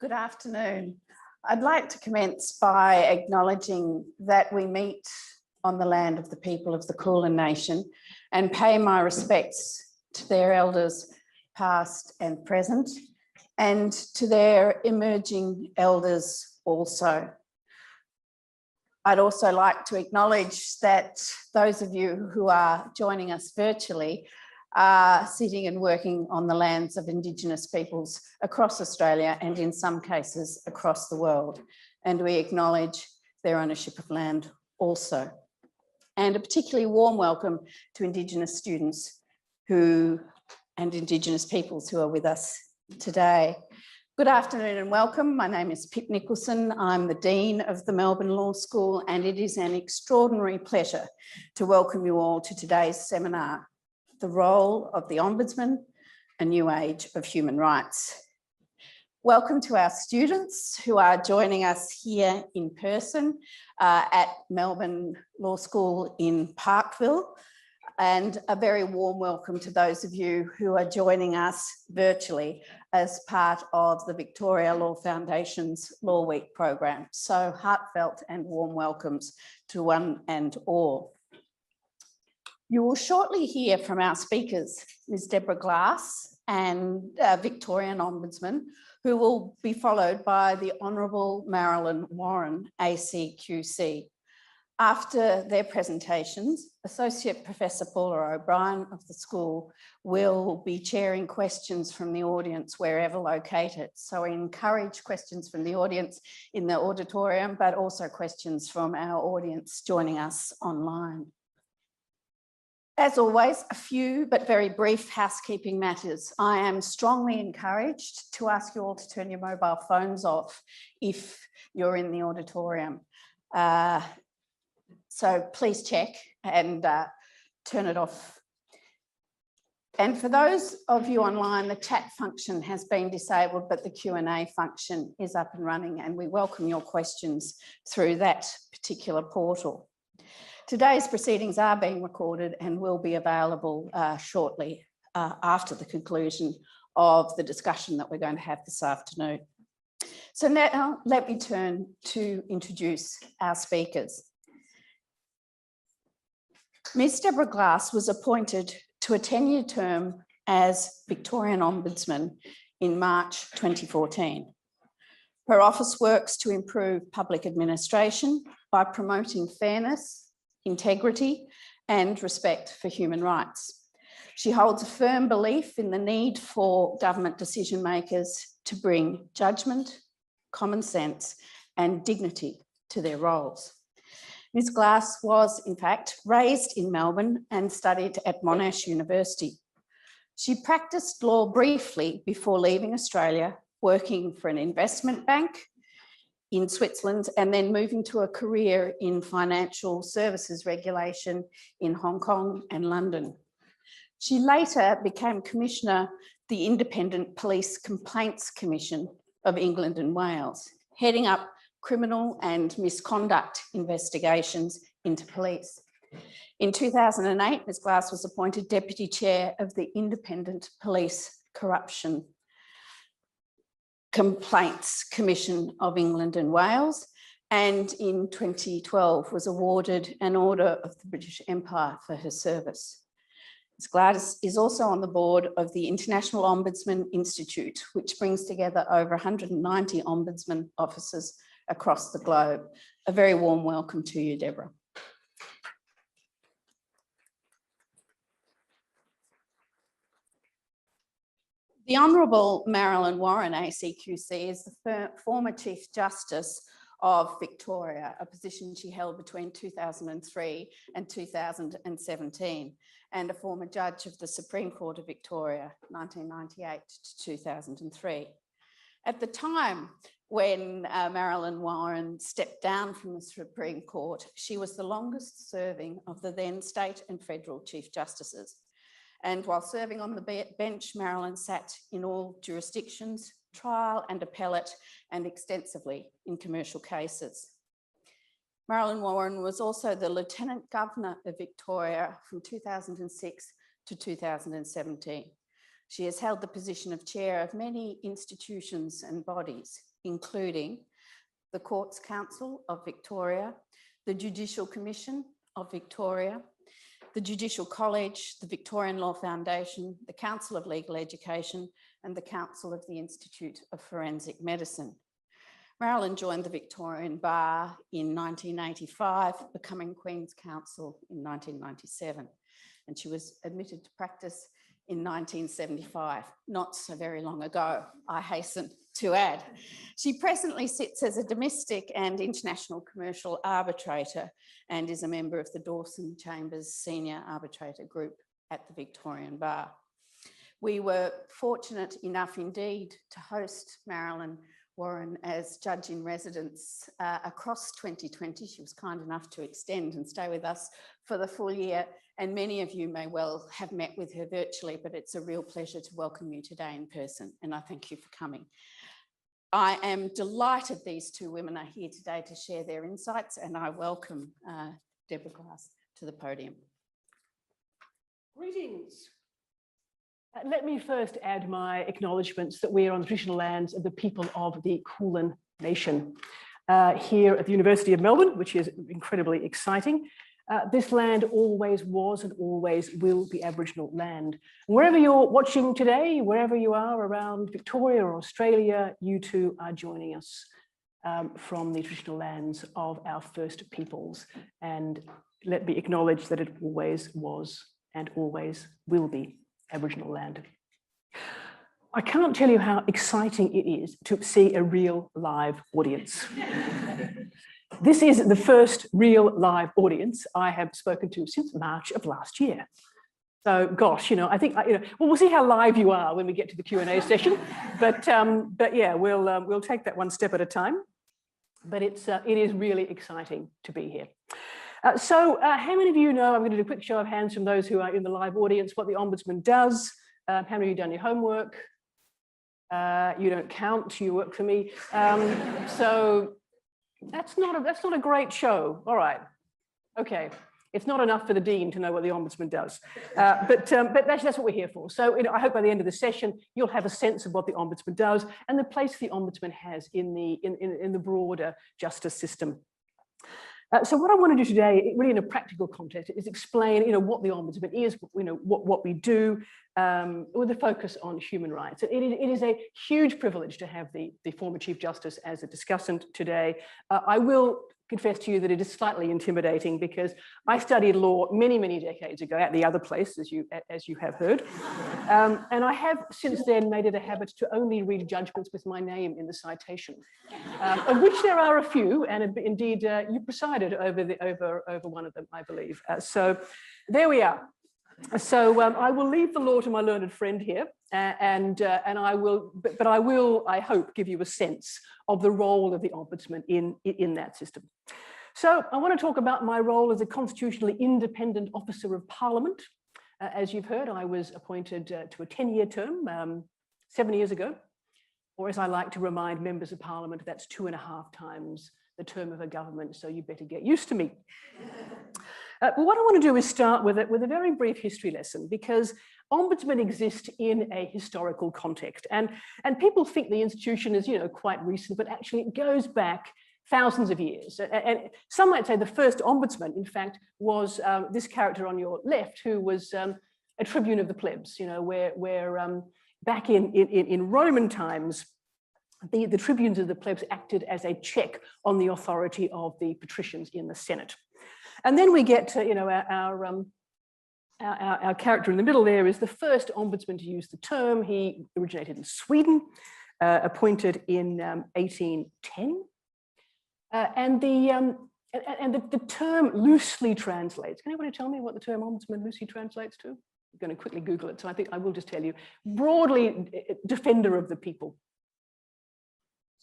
Good afternoon. I'd like to commence by acknowledging that we meet on the land of the people of the Kulin Nation and pay my respects to their elders past and present and to their emerging elders also. I'd also like to acknowledge that those of you who are joining us virtually are sitting and working on the lands of Indigenous peoples across Australia and in some cases across the world. And we acknowledge their ownership of land also. And a particularly warm welcome to Indigenous students and Indigenous peoples who are with us today. Good afternoon and welcome. My name is Pip Nicholson. I'm the Dean of the Melbourne Law School, and it is an extraordinary pleasure to welcome you all to today's seminar, The Role of the Ombudsman, A New Age of Human Rights. Welcome to our students who are joining us here in person at Melbourne Law School in Parkville, and a very warm welcome to those of you who are joining us virtually as part of the Victoria Law Foundation's Law Week program. So heartfelt and warm welcomes to one and all. You will shortly hear from our speakers, Ms. Deborah Glass and Victorian Ombudsman, who will be followed by the Honourable Marilyn Warren, ACQC. After their presentations, Associate Professor Paula O'Brien of the school will be chairing questions from the audience wherever located. So we encourage questions from the audience in the auditorium, but also questions from our audience joining us online. As always, a few but very brief housekeeping matters. I am strongly encouraged to ask you all to turn your mobile phones off if you're in the auditorium. So please check and turn it off. And for those of you online, the chat function has been disabled, but the Q&A function is up and running, and we welcome your questions through that particular portal. Today's proceedings are being recorded and will be available shortly after the conclusion of the discussion that we're going to have this afternoon. So now let me turn to introduce our speakers. Ms. Deborah Glass was appointed to a 10-year term as Victorian Ombudsman in March 2014. Her office works to improve public administration by promoting fairness, integrity and respect for human rights. She holds a firm belief in the need for government decision makers to bring judgment, common sense and dignity to their roles. Ms. Glass was, in fact, raised in Melbourne and studied at Monash University. She practiced law briefly before leaving Australia, working for an investment bank in Switzerland and then moving to a career in financial services regulation in Hong Kong and London. She later became Commissioner, the Independent Police Complaints Commission of England and Wales, heading up criminal and misconduct investigations into police. In 2008, Ms. Glass was appointed Deputy Chair of the Independent Police Corruption Complaints Commission of England and Wales, and in 2012 was awarded an Order of the British Empire for her service. Ms. Glass is also on the board of the International Ombudsman Institute, which brings together over 190 ombudsman offices across the globe. A very warm welcome to you, Deborah. The Honourable Marilyn Warren, ACQC, is the former Chief Justice of Victoria, a position she held between 2003 and 2017, and a former judge of the Supreme Court of Victoria, 1998 to 2003. At the time when Marilyn Warren stepped down from the Supreme Court, she was the longest serving of the then state and federal Chief Justices. And while serving on the bench, Marilyn sat in all jurisdictions, trial and appellate, and extensively in commercial cases. Marilyn Warren was also the Lieutenant Governor of Victoria from 2006 to 2017. She has held the position of chair of many institutions and bodies, including the Courts Council of Victoria, the Judicial Commission of Victoria, the Judicial College, the Victorian Law Foundation, the Council of Legal Education, and the Council of the Institute of Forensic Medicine. Marilyn joined the Victorian Bar in 1985, becoming Queen's Counsel in 1997, and she was admitted to practice in 1975, not so very long ago, I hasten to add. She presently sits as a domestic and international commercial arbitrator and is a member of the Dawson Chambers Senior Arbitrator Group at the Victorian Bar. We were fortunate enough indeed to host Marilyn Warren as Judge in Residence across 2020. She was kind enough to extend and stay with us for the full year, and many of you may well have met with her virtually, but it's a real pleasure to welcome you today in person, and I thank you for coming. I am delighted these two women are here today to share their insights, and I welcome Deborah Glass to the podium. Greetings. Let me first add my acknowledgements that we are on the traditional lands of the people of the Kulin Nation here at the University of Melbourne, which is incredibly exciting. This land always was and always will be Aboriginal land. Wherever you're watching today, wherever you are around Victoria or Australia, you too are joining us from the traditional lands of our First Peoples. And let me acknowledge that it always was and always will be Aboriginal land. I can't tell you how exciting it is to see a real live audience. This is the first real live audience I have spoken to since March of last year. So, gosh, I think, well, we'll see how live you are when we get to the Q&A session. But yeah, we'll take that one step at a time. But it is really exciting to be here. So how many of you know, I'm going to do a quick show of hands from those who are in the live audience, what the Ombudsman does? How many of you done your homework? You don't count, you work for me. So that's not a great show. All right, okay. It's not enough for the Dean to know what the Ombudsman does. But that's what we're here for. So I hope by the end of the session, you'll have a sense of what the Ombudsman does and the place the Ombudsman has in the broader justice system. So what I want to do today, really in a practical context, is explain, what the Ombudsman is, what we do, with a focus on human rights. It is a huge privilege to have the former Chief Justice as a discussant today. I will confess to you that it is slightly intimidating because I studied law many, many decades ago at the other place, as you have heard. And I have since then made it a habit to only read judgments with my name in the citation, of which there are a few, and indeed you presided over one of them, I believe. So there we are. So I will leave the law to my learned friend here, and I will, but I will, I hope, give you a sense of the role of the Ombudsman in that system. So I want to talk about my role as a constitutionally independent officer of Parliament. As you've heard, I was appointed to a 10-year term 7 years ago, or as I like to remind members of Parliament, that's 2.5 times the term of a government, so you better get used to me. But what I want to do is start with a very brief history lesson, because Ombudsmen exist in a historical context, and people think the institution is quite recent, but actually it goes back thousands of years. And some might say the first Ombudsman, in fact, was this character on your left, who was a tribune of the plebs, where back in Roman times, the tribunes of the plebs acted as a check on the authority of the patricians in the Senate. And then we get to, our character in the middle there is the first Ombudsman to use the term. He originated in Sweden, appointed in 1810. And the term loosely translates. Can anybody tell me what the term Ombudsman loosely translates to? I'm going to quickly Google it, so I think I will just tell you. Broadly, defender of the people.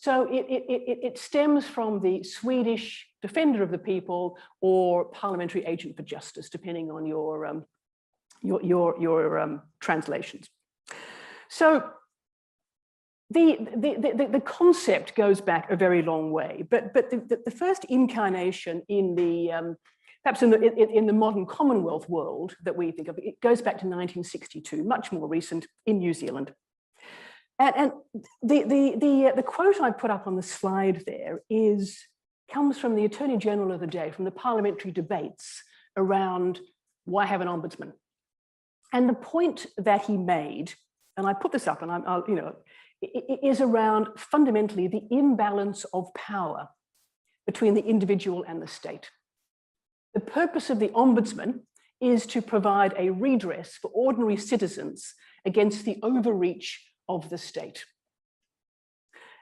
So it stems from the Swedish defender of the people or parliamentary agent for justice, depending on your translations. So the concept goes back a very long way, but the first incarnation in the perhaps in the modern Commonwealth world that we think of, it goes back to 1962, much more recent, in New Zealand. And the quote I put up on the slide there comes from the Attorney General of the day, from the parliamentary debates around why have an ombudsman. And the point that he made, and I put this up, and it is around fundamentally the imbalance of power between the individual and the state. The purpose of the ombudsman is to provide a redress for ordinary citizens against the overreach of the state.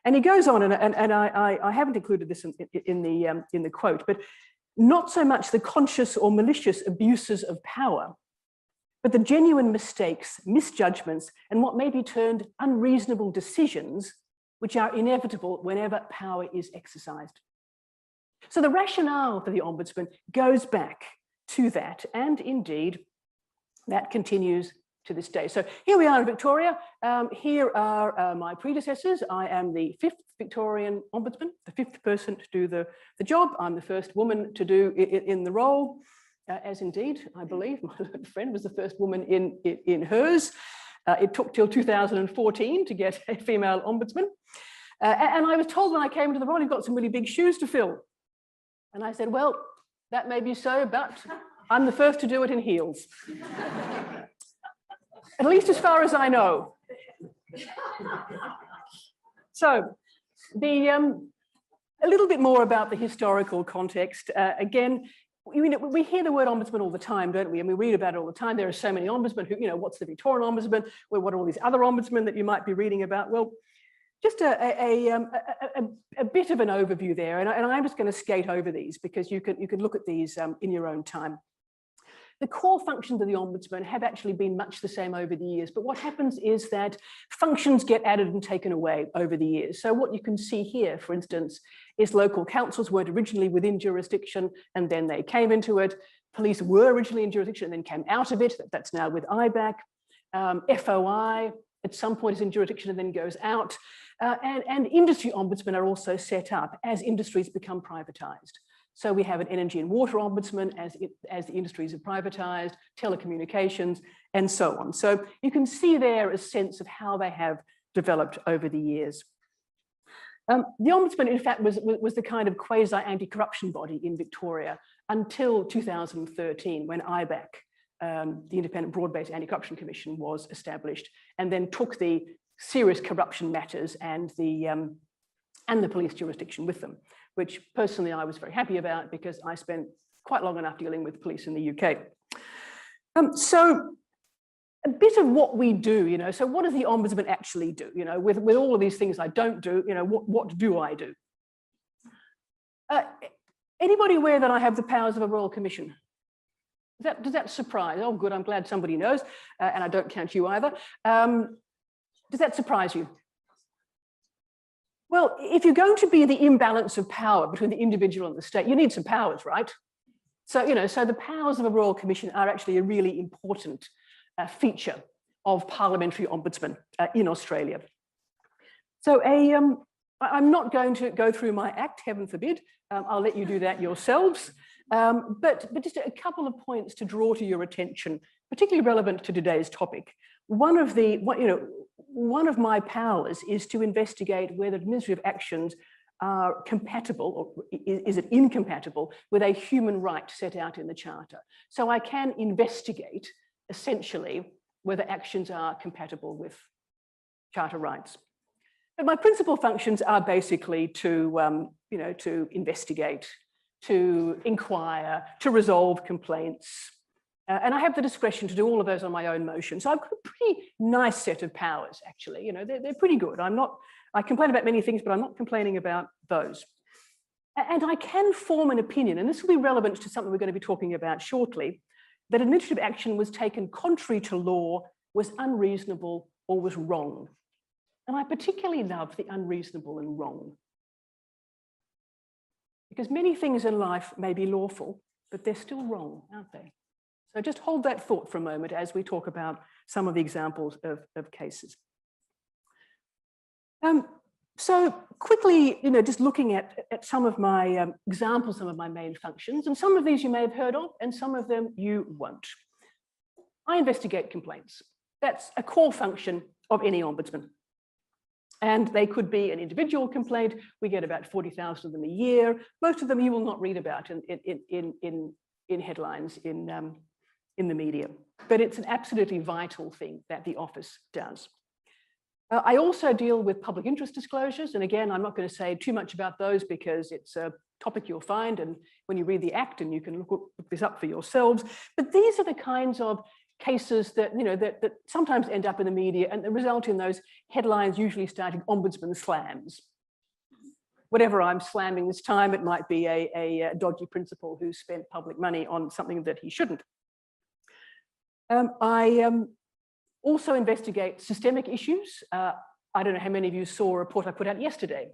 And he goes on, and I haven't included this in the quote, but not so much the conscious or malicious abuses of power, but the genuine mistakes, misjudgments, and what may be termed unreasonable decisions, which are inevitable whenever power is exercised. So the rationale for the ombudsman goes back to that, and indeed that continues to this day. So here we are in Victoria. Here are my predecessors. I am the 5th Victorian Ombudsman, the 5th person to do the job. I'm the first woman to do it in the role, as indeed, I believe, my friend was the first woman in hers. It took till 2014 to get a female ombudsman. And I was told when I came into the role, you've got some really big shoes to fill. And I said, well, that may be so, but I'm the first to do it in heels. At least as far as I know. So a little bit more about the historical context. Again, we hear the word ombudsman all the time, don't we? And we read about it all the time. There are so many ombudsmen who, what's the Victorian ombudsman? Well, what are all these other ombudsmen that you might be reading about? Well, just a bit of an overview there. And I'm just going to skate over these because you can look at these in your own time. The core functions of the ombudsman have actually been much the same over the years, but what happens is that functions get added and taken away over the years. So what you can see here, for instance, is local councils weren't originally within jurisdiction and then they came into it. Police were originally in jurisdiction and then came out of it. That's now with IBAC. FOI at some point is in jurisdiction and then goes out. And industry ombudsmen are also set up as industries become privatized. So we have an energy and water ombudsman as the industries are privatized, telecommunications, and so on. So you can see there a sense of how they have developed over the years. The ombudsman, in fact, was the kind of quasi-anti-corruption body in Victoria until 2013, when IBAC, the Independent Broad-Based Anti-Corruption Commission, was established, and then took the serious corruption matters and the police jurisdiction with them, which personally I was very happy about because I spent quite long enough dealing with police in the UK. So a bit of what we do, so what does the ombudsman actually do? With all of these things I don't do, what do I do? Anybody aware that I have the powers of a royal commission? Does that surprise? Oh, good, I'm glad somebody knows, and I don't count you either. Does that surprise you? Well, if you're going to be the imbalance of power between the individual and the state, you need some powers, right? So, so the powers of a royal commission are actually a really important feature of parliamentary ombudsmen in Australia. So I'm not going to go through my act, heaven forbid. I'll let you do that yourselves. But just a couple of points to draw to your attention, particularly relevant to today's topic. One of my powers is to investigate whether administrative actions are compatible, or is it incompatible with a human right set out in the Charter. So I can investigate, essentially, whether actions are compatible with Charter rights. But my principal functions are basically to investigate, to inquire, to resolve complaints. And I have the discretion to do all of those on my own motion. So I've got a pretty nice set of powers, actually. They're pretty good. I complain about many things, but I'm not complaining about those. And I can form an opinion, and this will be relevant to something we're going to be talking about shortly, that administrative action was taken contrary to law, was unreasonable, or was wrong. And I particularly love the unreasonable and wrong. Because many things in life may be lawful, but they're still wrong, aren't they? So just hold that thought for a moment as we talk about some of the examples of cases. So quickly, just looking at some of my examples, some of my main functions, and some of these you may have heard of, and some of them you won't. I investigate complaints. That's a core function of any ombudsman. And they could be an individual complaint. We get about 40,000 of them a year. Most of them you will not read about in headlines in the media. But it's an absolutely vital thing that the office does. I also deal with public interest disclosures. And again, I'm not going to say too much about those because it's a topic you'll find. And when you read the Act, and you can look this up for yourselves. But these are the kinds of cases that, that sometimes end up in the media and result in those headlines usually starting ombudsman slams. Whatever I'm slamming this time, it might be a dodgy principal who spent public money on something that he shouldn't. I also investigate systemic issues. I don't know how many of you saw a report I put out yesterday,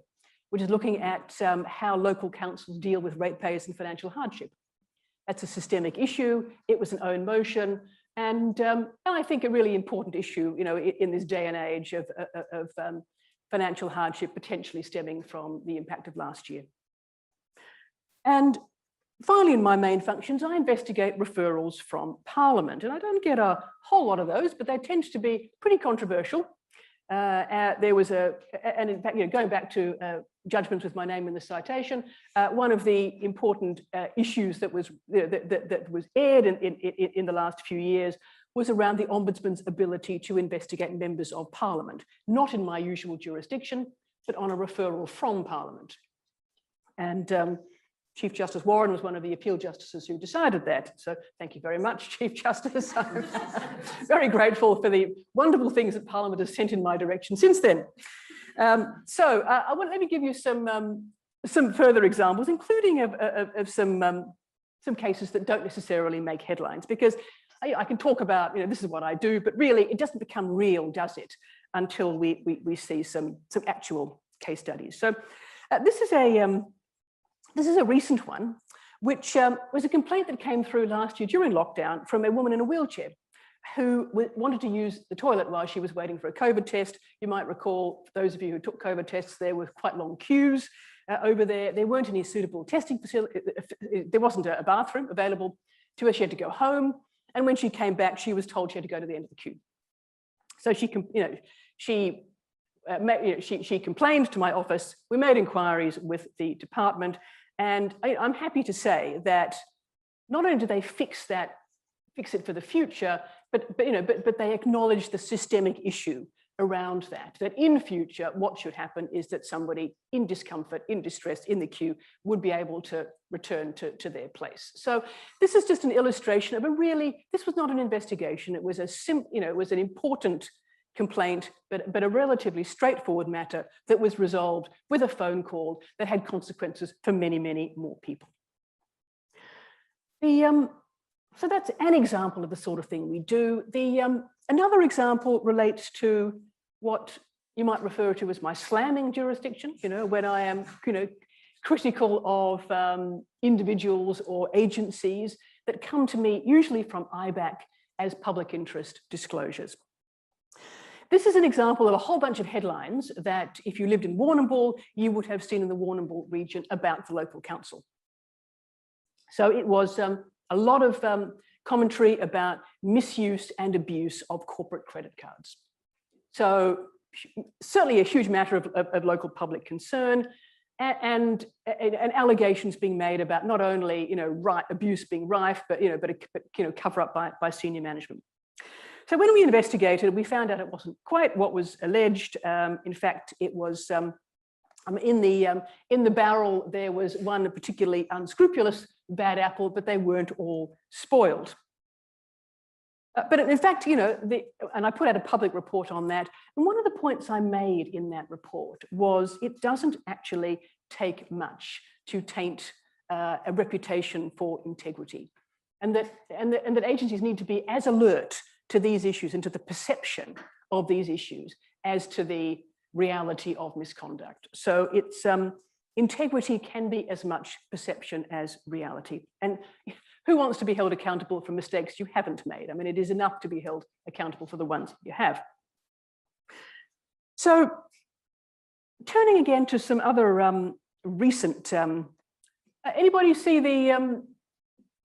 which is looking at how local councils deal with ratepayers and financial hardship. That's a systemic issue. It was an own motion. And I think a really important issue, in this day and age of financial hardship potentially stemming from the impact of last year. And finally, in my main functions, I investigate referrals from Parliament. And I don't get a whole lot of those, but they tend to be pretty controversial. There was and in fact, going back to judgments with my name in the citation, one of the important issues that was aired in the last few years was around the Ombudsman's ability to investigate members of Parliament, not in my usual jurisdiction, but on a referral from Parliament. And Chief Justice Warren was one of the appeal justices who decided that. So thank you very much, Chief Justice. I'm very grateful for the wonderful things that Parliament has sent in my direction since then. Let me give you some further examples, including of some cases that don't necessarily make headlines, because I can talk about, this is what I do, but really it doesn't become real, does it, until we see some actual case studies. So this is a recent one, which was a complaint that came through last year during lockdown from a woman in a wheelchair who wanted to use the toilet while she was waiting for a COVID test. You might recall, for those of you who took COVID tests, there were quite long queues over there. There weren't any suitable testing facilities. There wasn't a bathroom available to her. She had to go home. And when she came back, she was told she had to go to the end of the queue. So she complained to my office. We made inquiries with the department. And I'm happy to say that not only do they fix it for the future, but they acknowledge the systemic issue around that in future, what should happen is that somebody in discomfort, in distress, in the queue would be able to return to their place. So this is just an illustration of this was not an investigation. It was it was an important complaint, but a relatively straightforward matter that was resolved with a phone call that had consequences for many, many more people. So that's an example of the sort of thing we do. Another example relates to what you might refer to as my slamming jurisdiction, when I am, critical of individuals or agencies that come to me, usually from IBAC, as public interest disclosures. This is an example of a whole bunch of headlines that if you lived in Warrnambool, you would have seen in the Warrnambool region about the local council. So it was a lot of commentary about misuse and abuse of corporate credit cards. So certainly a huge matter of local public concern, and allegations being made about not only abuse being rife, but cover up by senior management. So when we investigated, we found out it wasn't quite what was alleged. In fact, it was in the barrel there was one particularly unscrupulous bad apple, but they weren't all spoiled. But in fact, and I put out a public report on that. And one of the points I made in that report was it doesn't actually take much to taint a reputation for integrity, and that agencies need to be as alert to these issues and to the perception of these issues as to the reality of misconduct. So it's integrity can be as much perception as reality. And who wants to be held accountable for mistakes you haven't made? I mean, it is enough to be held accountable for the ones you have. So turning again to some other recent, anybody see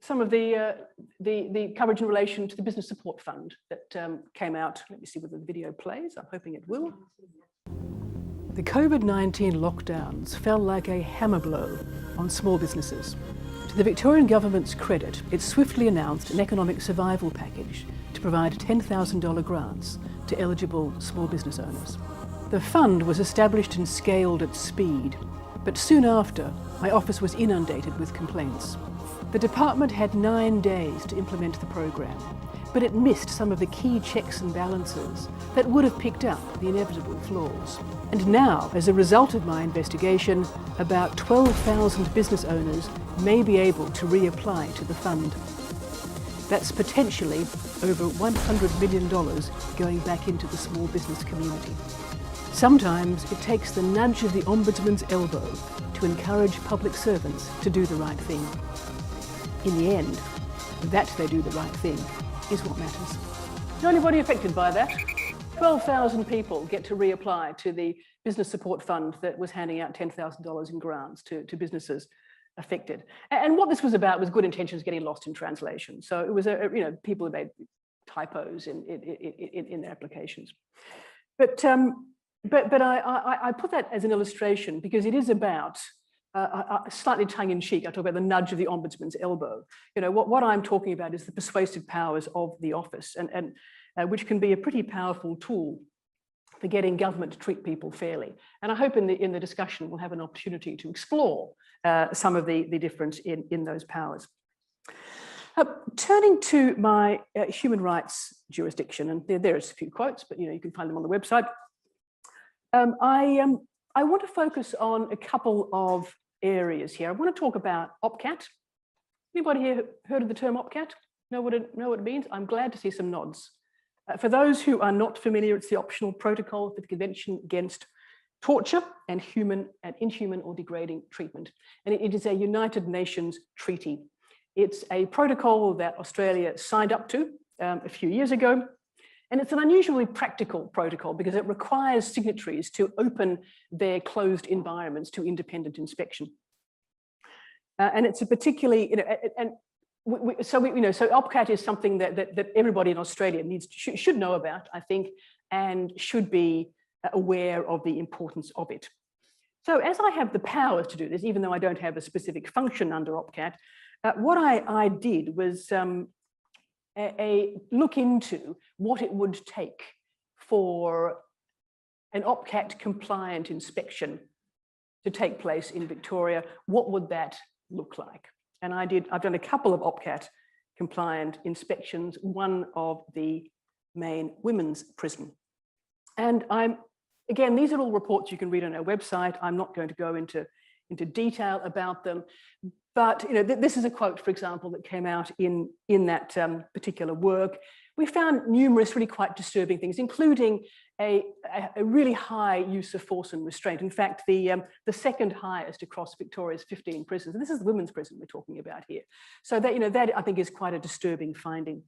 some of the coverage in relation to the Business Support Fund that came out? Let me see whether the video plays. I'm hoping it will. The COVID-19 lockdowns fell like a hammer blow on small businesses. To the Victorian government's credit, it swiftly announced an economic survival package to provide $10,000 grants to eligible small business owners. The fund was established and scaled at speed, but soon after, my office was inundated with complaints. The department had 9 days to implement the program, but it missed some of the key checks and balances that would have picked up the inevitable flaws. And now, as a result of my investigation, about 12,000 business owners may be able to reapply to the fund. That's potentially over $100 million going back into the small business community. Sometimes it takes the nudge of the Ombudsman's elbow to encourage public servants to do the right thing. In the end, that they do the right thing is what matters. Is anybody affected by that? 12,000 people get to reapply to the business support fund that was handing out $10,000 in grants to businesses affected. And what this was about was good intentions getting lost in translation. So it was, people who made typos in their applications. But I put that as an illustration because it is about slightly tongue-in-cheek. I talk about the nudge of the Ombudsman's elbow. What I'm talking about is the persuasive powers of the office, and which can be a pretty powerful tool for getting government to treat people fairly. And I hope in the discussion we'll have an opportunity to explore some of the difference in those powers. Turning to my human rights jurisdiction, and there's a few quotes, but you can find them on the website. I want to focus on a couple of areas here. I want to talk about OPCAT. Anybody here heard of the term OPCAT? Know what it means? I'm glad to see some nods. For those who are not familiar, it's the optional protocol for the Convention Against Torture and Inhuman or Degrading Treatment. And it is a United Nations treaty. It's a protocol that Australia signed up to a few years ago. And it's an unusually practical protocol because it requires signatories to open their closed environments to independent inspection. And it's a particularly, so OPCAT is something that everybody in Australia should know about, I think, and should be aware of the importance of it. So as I have the powers to do this, even though I don't have a specific function under OPCAT, what I did was look into what it would take for an OPCAT compliant inspection to take place in Victoria. What would that look like? And I've done a couple of OPCAT compliant inspections, one of the main women's prison. And again, these are all reports you can read on our website. I'm not going to go into detail about them. But this is a quote, for example, that came out in that particular work. We found numerous really quite disturbing things, including a really high use of force and restraint. In fact, the second highest across Victoria's 15 prisons. And this is the women's prison we're talking about here. So that, that I think is quite a disturbing finding.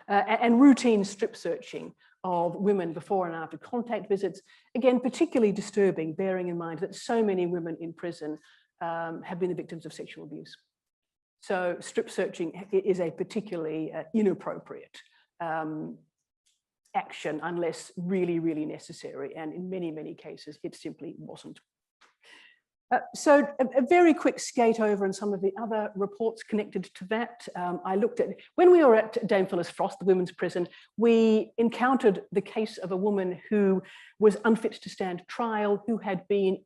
And routine strip searching of women before and after contact visits, again, particularly disturbing, bearing in mind that so many women in prison have been the victims of sexual abuse. So strip searching is a particularly inappropriate action unless really, really necessary. And in many, many cases, it simply wasn't. So a very quick skate over on some of the other reports connected to that. I looked at, when we were at Dame Phyllis Frost, the women's prison, we encountered the case of a woman who was unfit to stand trial, who had been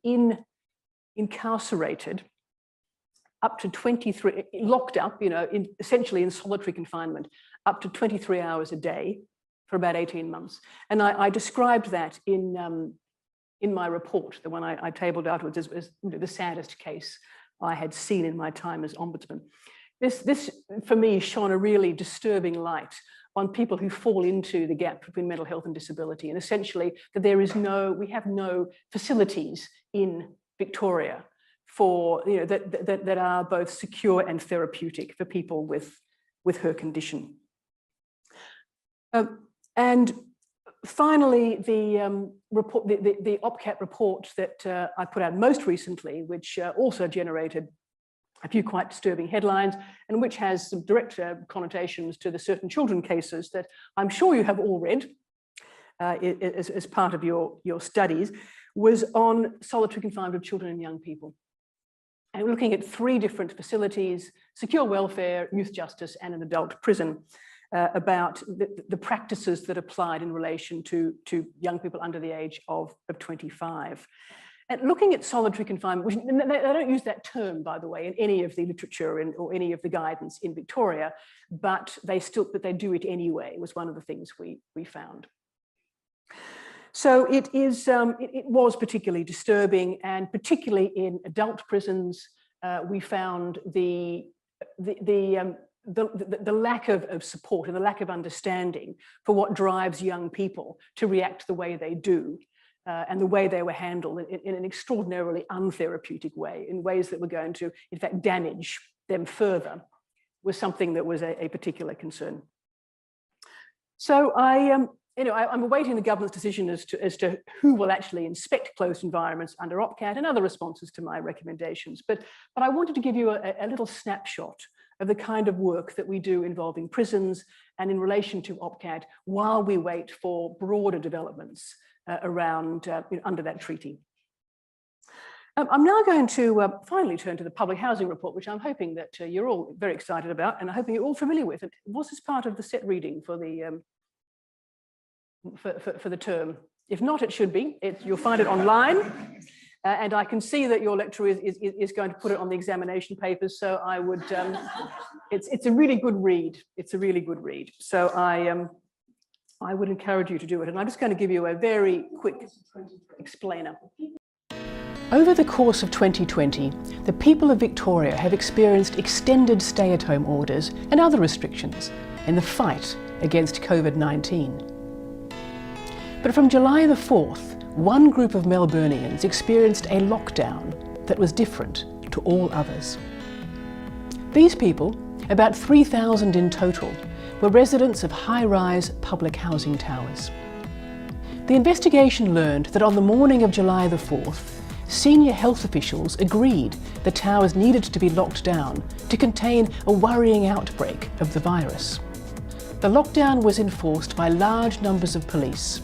incarcerated up to 23, locked up, essentially in solitary confinement, up to 23 hours a day for about 18 months. And I described that in my report, the one I tabled afterwards, as the saddest case I had seen in my time as Ombudsman. This, for me, shone a really disturbing light on people who fall into the gap between mental health and disability, and essentially that we have no facilities in Victoria for that are both secure and therapeutic for people with her condition. And finally, the OPCAT report that I put out most recently, which also generated a few quite disturbing headlines, and which has some direct connotations to the certain children cases that I'm sure you have all read as part of your studies, was on solitary confinement of children and young people. And we're looking at 3 different facilities: secure welfare, youth justice, and an adult prison, about the practices that applied in relation to young people under the age of 25. And looking at solitary confinement, which they don't use that term, by the way, in any of the literature or any of the guidance in Victoria, but they do it anyway, was one of the things we found. So it was particularly disturbing, and particularly in adult prisons, we found the lack of support and the lack of understanding for what drives young people to react the way they do, and the way they were handled in an extraordinarily untherapeutic way, in ways that were going to, in fact, damage them further, was something that was a particular concern. So I'm awaiting the government's decision as to who will actually inspect closed environments under OPCAT and other responses to my recommendations. But I wanted to give you a little snapshot of the kind of work that we do involving prisons and in relation to OPCAT while we wait for broader developments around under that treaty. I'm now going to finally turn to the public housing report, which I'm hoping that you're all very excited about, and I'm hoping you're all familiar with. And was this part of the set reading for the for the term? If not, it should be. You'll find it online, and I can see that your lecturer is going to put it on the examination papers. So I would. It's a really good read. It's a really good read. So I would encourage you to do it. And I'm just going to give you a very quick explainer. Over the course of 2020, the people of Victoria have experienced extended stay-at-home orders and other restrictions in the fight against COVID-19. But from July the 4th, one group of Melburnians experienced a lockdown that was different to all others. These people, about 3,000 in total, were residents of high-rise public housing towers. The investigation learned that on the morning of July the 4th, senior health officials agreed the towers needed to be locked down to contain a worrying outbreak of the virus. The lockdown was enforced by large numbers of police,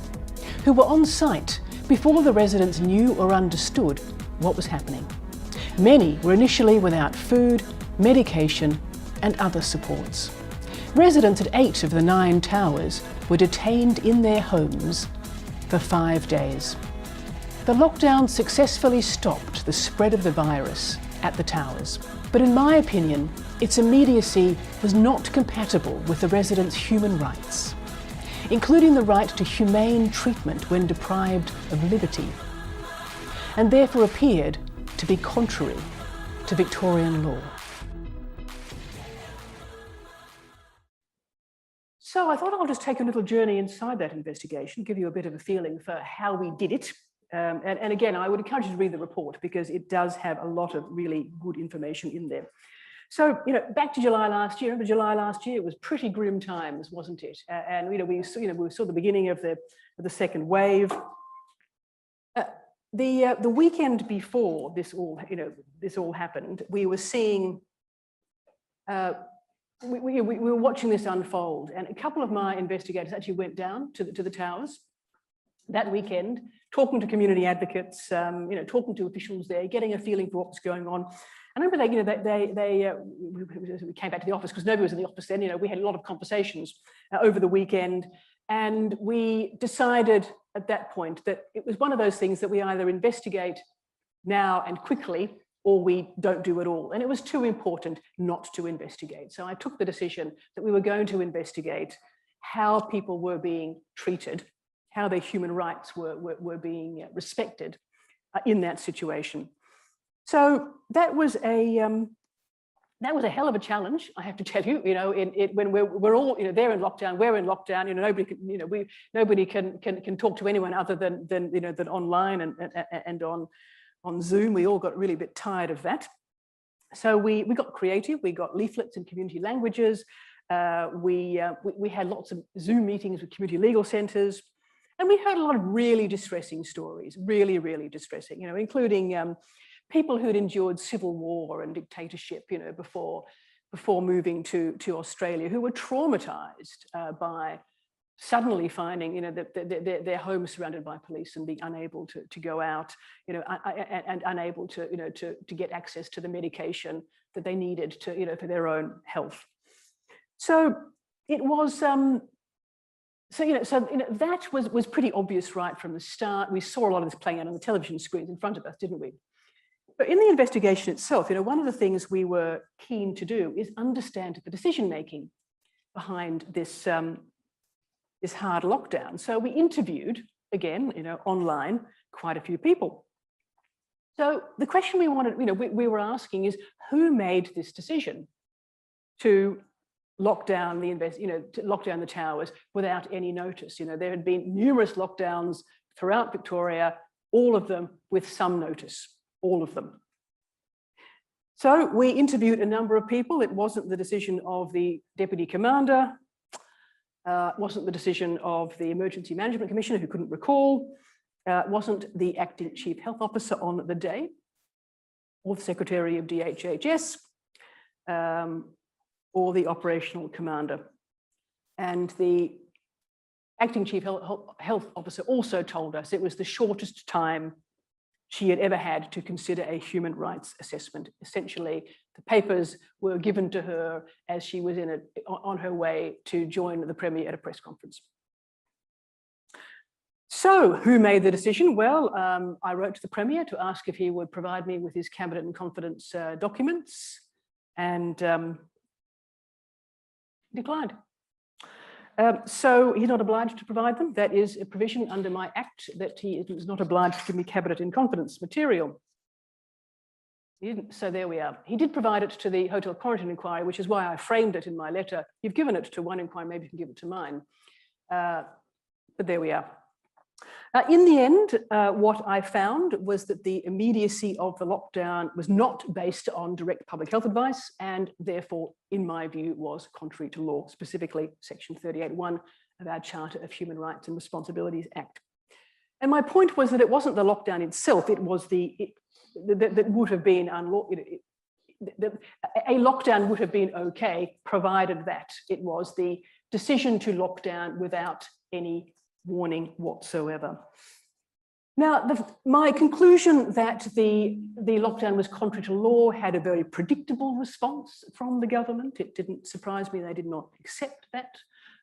who were on site before the residents knew or understood what was happening. Many were initially without food, medication, and other supports. Residents at 8 of the 9 towers were detained in their homes for 5 days. The lockdown successfully stopped the spread of the virus at the towers, but in my opinion, its immediacy was not compatible with the residents' human rights, including the right to humane treatment when deprived of liberty, and therefore appeared to be contrary to Victorian law. So I thought I'll just take a little journey inside that investigation, give you a bit of a feeling for how we did it. And again, I would encourage you to read the report because it does have a lot of really good information in there. So, back to July last year. Remember, July last year was pretty grim times, wasn't it? And we saw the beginning of the second wave. The weekend before this all happened, we were seeing. We were watching this unfold, and a couple of my investigators actually went down to the towers that weekend, talking to community advocates, talking to officials there, getting a feeling for what was going on. And I remember we came back to the office because nobody was in the office then. We had a lot of conversations over the weekend, and we decided at that point that it was one of those things that we either investigate now and quickly, or we don't do it all. And it was too important not to investigate. So I took the decision that we were going to investigate how people were being treated, how their human rights were being respected in that situation. So that was a hell of a challenge, I have to tell you. When we're all there in lockdown, we're in lockdown. Nobody can talk to anyone other than online and on Zoom. We all got really a bit tired of that. So we got creative. We got leaflets in community languages. We had lots of Zoom meetings with community legal centres. And we heard a lot of really distressing stories, really, really distressing, including people who'd endured civil war and dictatorship, before moving to Australia, who were traumatised by suddenly finding, that their homes surrounded by police and being unable to go out, and unable to get access to the medication that they needed to, for their own health. So it was, that was pretty obvious right from the start. We saw a lot of this playing out on the television screens in front of us, didn't we? But in the investigation itself, one of the things we were keen to do is understand the decision-making behind this, this hard lockdown. So we interviewed, again, online, quite a few people. So the question we wanted, we were asking is, who made this decision to lock down to lock down the towers without any notice? There had been numerous lockdowns throughout Victoria, all of them with some notice, all of them. So we interviewed a number of people. It wasn't the decision of the Deputy Commander, it wasn't the decision of the Emergency Management Commissioner, who couldn't recall, it wasn't the Acting Chief Health Officer on the day, or the Secretary of DHHS, or the Operational Commander. And the Acting Chief Health Officer also told us it was the shortest time she had ever had to consider a human rights assessment. Essentially, the papers were given to her as she was on her way to join the Premier at a press conference. So who made the decision? Well, I wrote to the Premier to ask if he would provide me with his cabinet and confidence documents, and declined. So he's not obliged to provide them. That is a provision under my Act that he is not obliged to give me cabinet in confidence material. He didn't, so there we are. He did provide it to the Hotel Quarantine Inquiry, which is why I framed it in my letter. You've given it to one inquiry, maybe you can give it to mine. But there we are. In the end, what I found was that the immediacy of the lockdown was not based on direct public health advice, and therefore, in my view, was contrary to law, specifically Section 38(1) of our Charter of Human Rights and Responsibilities Act. And my point was that it wasn't the lockdown itself, it was that would have been unlawful. A lockdown would have been okay, provided that it was the decision to lock down without any warning whatsoever. Now, my conclusion that the lockdown was contrary to law had a very predictable response from the government. It didn't surprise me, they did not accept that.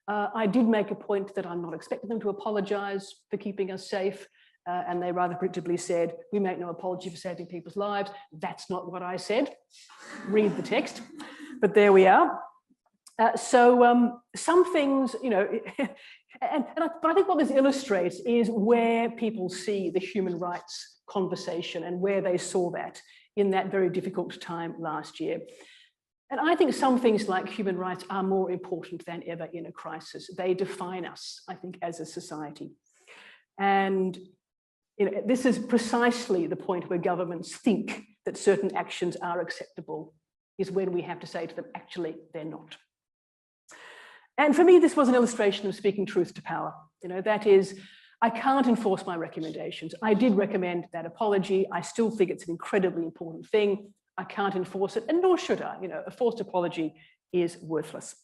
I did make a point that I'm not expecting them to apologise for keeping us safe, and they rather predictably said, we make no apology for saving people's lives. That's not what I said. Read the text, but there we are. Some things, but I think what this illustrates is where people see the human rights conversation and where they saw that in that very difficult time last year. And I think some things like human rights are more important than ever in a crisis. They define us, I think, as a society. And this is precisely the point where governments think that certain actions are acceptable, is when we have to say to them, actually, they're not. And for me, this was an illustration of speaking truth to power. That is, I can't enforce my recommendations. I did recommend that apology. I still think it's an incredibly important thing. I can't enforce it, and nor should I. A forced apology is worthless.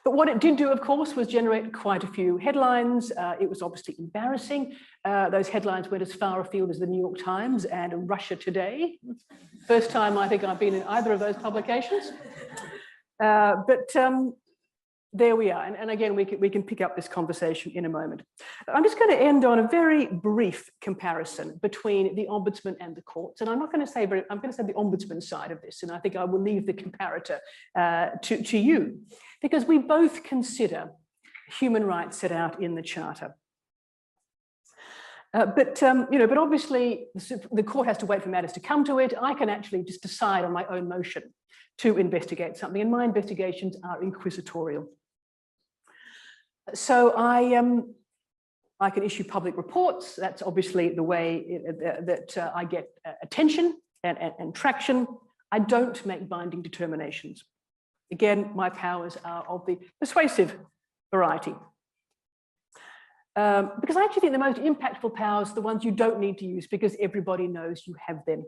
But what it did do, of course, was generate quite a few headlines. It was obviously embarrassing. Those headlines went as far afield as the New York Times and Russia Today. First time I think I've been in either of those publications. There we are, and again, we can pick up this conversation in a moment. I'm just going to end on a very brief comparison between the Ombudsman and the courts, and I'm not going to say I'm going to say the Ombudsman side of this, and I think I will leave the comparator to you, because we both consider human rights set out in the Charter. But obviously the court has to wait for matters to come to it. I can actually just decide on my own motion to investigate something, and my investigations are inquisitorial. So I can issue public reports. That's obviously the way that I get attention and traction. I don't make binding determinations. Again, my powers are of the persuasive variety. Because I actually think the most impactful powers are the ones you don't need to use because everybody knows you have them.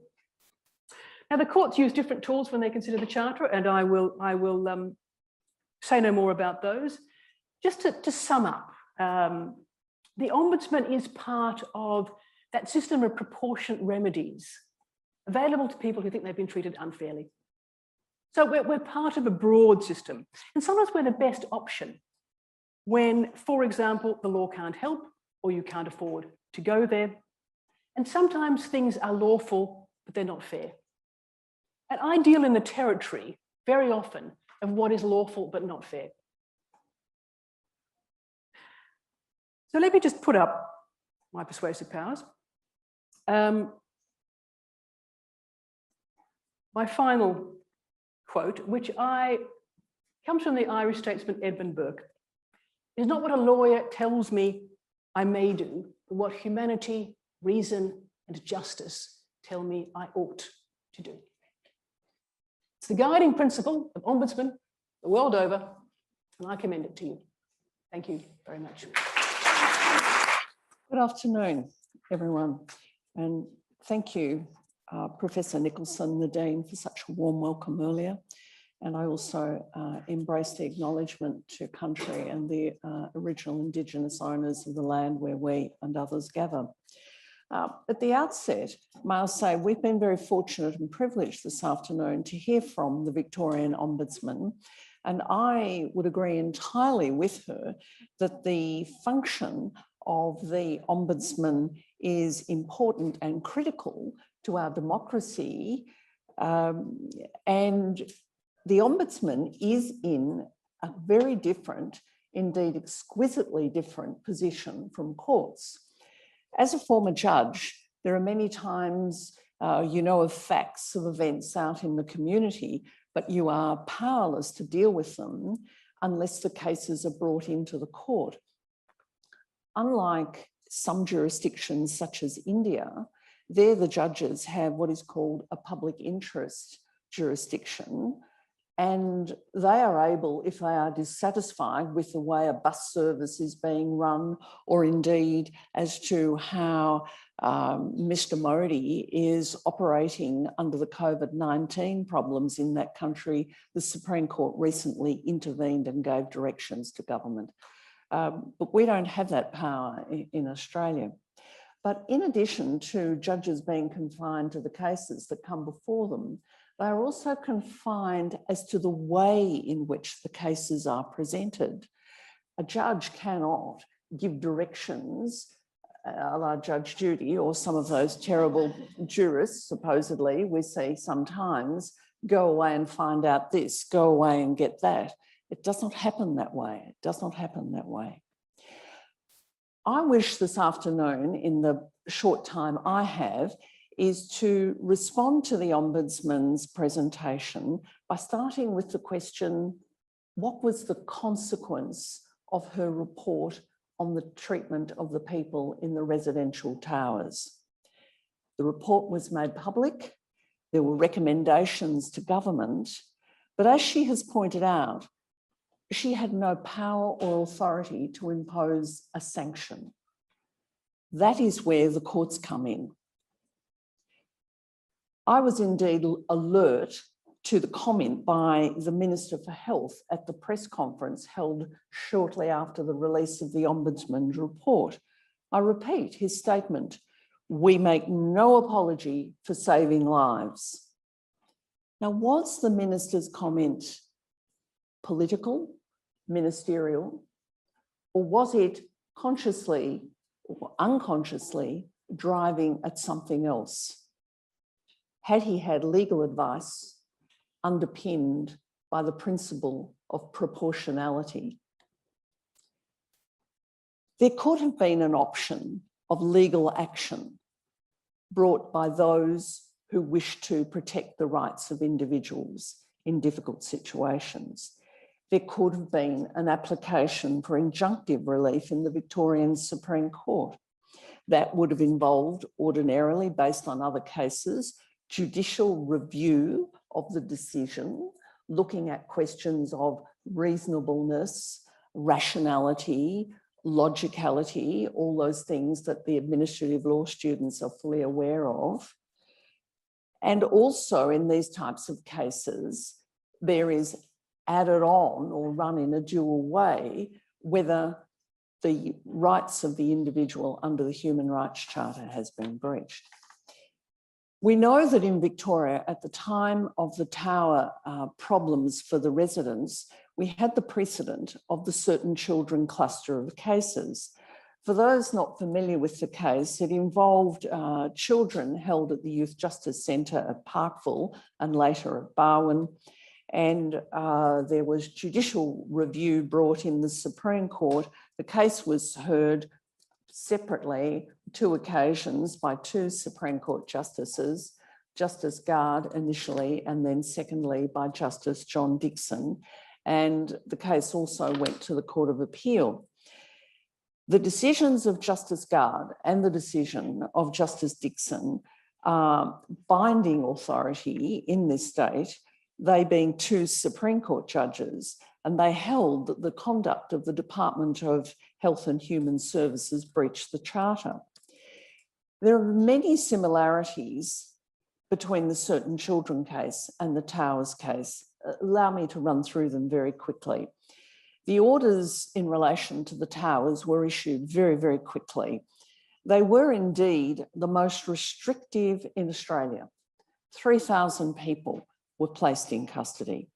Now, the courts use different tools when they consider the Charter, and I will say no more about those. just to sum up, the Ombudsman is part of that system of proportionate remedies available to people who think they've been treated unfairly. So we're part of a broad system, and sometimes we're the best option when, for example, the law can't help or you can't afford to go there. And sometimes things are lawful, but they're not fair. And I deal in the territory very often of what is lawful but not fair. So let me just put up my persuasive powers. My final quote, which comes from the Irish statesman Edmund Burke, is not what a lawyer tells me I may do, but what humanity, reason, and justice tell me I ought to do. It's the guiding principle of ombudsmen the world over, and I commend it to you. Thank you very much. Good afternoon, everyone, and thank you, Professor Nicholson, the Dean, for such a warm welcome earlier. And I also embrace the acknowledgement to country and the original Indigenous owners of the land where we and others gather. At the outset, may I say we've been very fortunate and privileged this afternoon to hear from the Victorian Ombudsman, and I would agree entirely with her that the function of the Ombudsman is important and critical to our democracy, and the Ombudsman is in a very different, indeed exquisitely different position from courts. As a former judge, there are many times you know of facts of events out in the community, but you are powerless to deal with them unless the cases are brought into the court. Unlike some jurisdictions such as India, there the judges have what is called a public interest jurisdiction, and they are able, if they are dissatisfied with the way a bus service is being run, or indeed as to how Mr. Modi is operating under the COVID-19 problems in that country, the Supreme Court recently intervened and gave directions to government. But we don't have that power in Australia. But in addition to judges being confined to the cases that come before them, they are also confined as to the way in which the cases are presented. A judge cannot give directions, a la Judge Judy or some of those terrible jurists, supposedly, we see sometimes, go away and find out this, go away and get that. It does not happen that way. It does not happen that way. I wish this afternoon, in the short time I have, is to respond to the Ombudsman's presentation by starting with the question, what was the consequence of her report on the treatment of the people in the residential towers? The report was made public. There were recommendations to government, but as she has pointed out, she had no power or authority to impose a sanction. That is where the courts come in. I was indeed alert to the comment by the Minister for Health at the press conference held shortly after the release of the Ombudsman's report. I repeat his statement, "We make no apology for saving lives." Now, was the Minister's comment political, ministerial, or was it consciously or unconsciously driving at something else? Had he had legal advice underpinned by the principle of proportionality? There could have been an option of legal action brought by those who wish to protect the rights of individuals in difficult situations. There could have been an application for injunctive relief in the Victorian Supreme Court. That would have involved, ordinarily, based on other cases, judicial review of the decision, looking at questions of reasonableness, rationality, logicality, all those things that the administrative law students are fully aware of. And also in these types of cases, there is added on or run in a dual way whether the rights of the individual under the Human Rights Charter has been breached. We know that in Victoria, at the time of the tower problems for the residents, we had the precedent of the certain children cluster of cases. For those not familiar with the case, it involved children held at the Youth Justice Centre at Parkville and later at Barwon. And there was judicial review brought in the Supreme Court. The case was heard separately, 2 occasions, by 2 Supreme Court justices, Justice Gard initially, and then secondly by Justice John Dixon. And the case also went to the Court of Appeal. The decisions of Justice Gard and the decision of Justice Dixon are binding authority in this state, they being 2 Supreme Court judges, and they held that the conduct of the Department of Health and Human Services breached the Charter. There are many similarities between the Certain Children case and the Towers case. Allow me to run through them very quickly. The orders in relation to the Towers were issued very, very quickly. They were indeed the most restrictive in Australia. 3,000 people were placed in custody.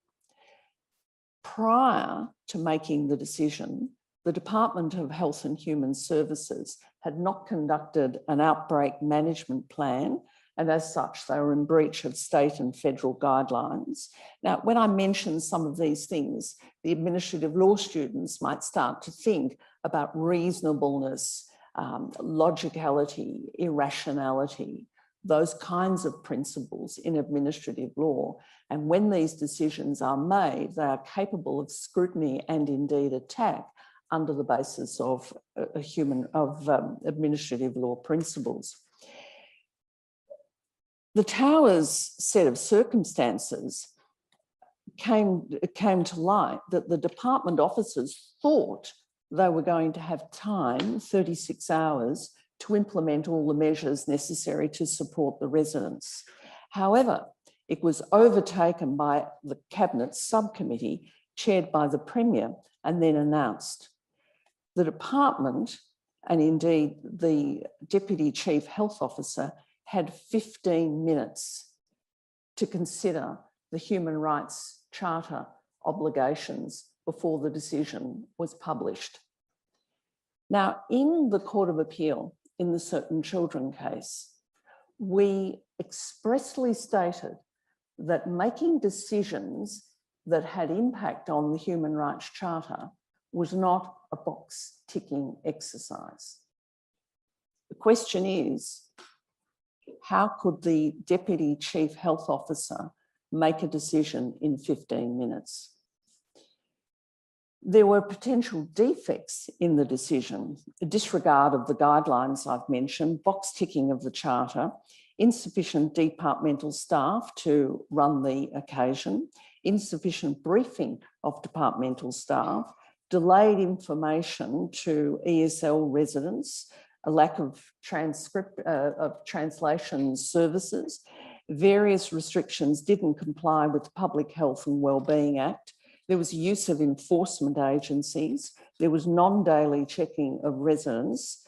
Prior to making the decision, the Department of Health and Human Services had not conducted an outbreak management plan, and as such, they were in breach of state and federal guidelines. Now, when I mention some of these things, the administrative law students might start to think about reasonableness, logicality, irrationality, those kinds of principles in administrative law. And when these decisions are made, they are capable of scrutiny and indeed attack under the basis of administrative law principles. The Towers set of circumstances came to light that the department officers thought they were going to have time, 36 hours, to implement all the measures necessary to support the residents. However, it was overtaken by the Cabinet subcommittee chaired by the Premier and then announced. The department, and indeed the Deputy Chief Health Officer, had 15 minutes to consider the Human Rights Charter obligations before the decision was published. Now, in the Court of Appeal, in the Certain Children case, we expressly stated that making decisions that had impact on the Human Rights Charter was not a box-ticking exercise. The question is, how could the Deputy Chief Health Officer make a decision in 15 minutes? There were potential defects in the decision, a disregard of the guidelines I've mentioned, box ticking of the Charter, insufficient departmental staff to run the occasion, insufficient briefing of departmental staff, delayed information to ESL residents, a lack of translation services, various restrictions didn't comply with the Public Health and Wellbeing Act. There was use of enforcement agencies. There was non-daily checking of residents.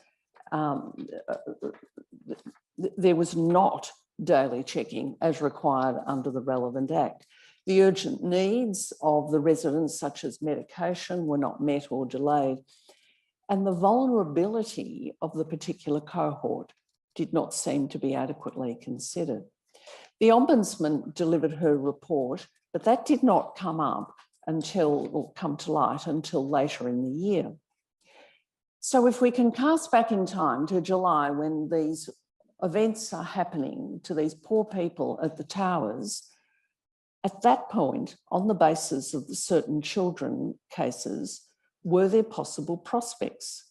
There was not daily checking as required under the relevant act. The urgent needs of the residents, such as medication, were not met or delayed. And the vulnerability of the particular cohort did not seem to be adequately considered. The Ombudsman delivered her report, but that did not come up or come to light until later in the year. So if we can cast back in time to July, when these events are happening to these poor people at the Towers, at that point, on the basis of the Certain Children cases, were there possible prospects?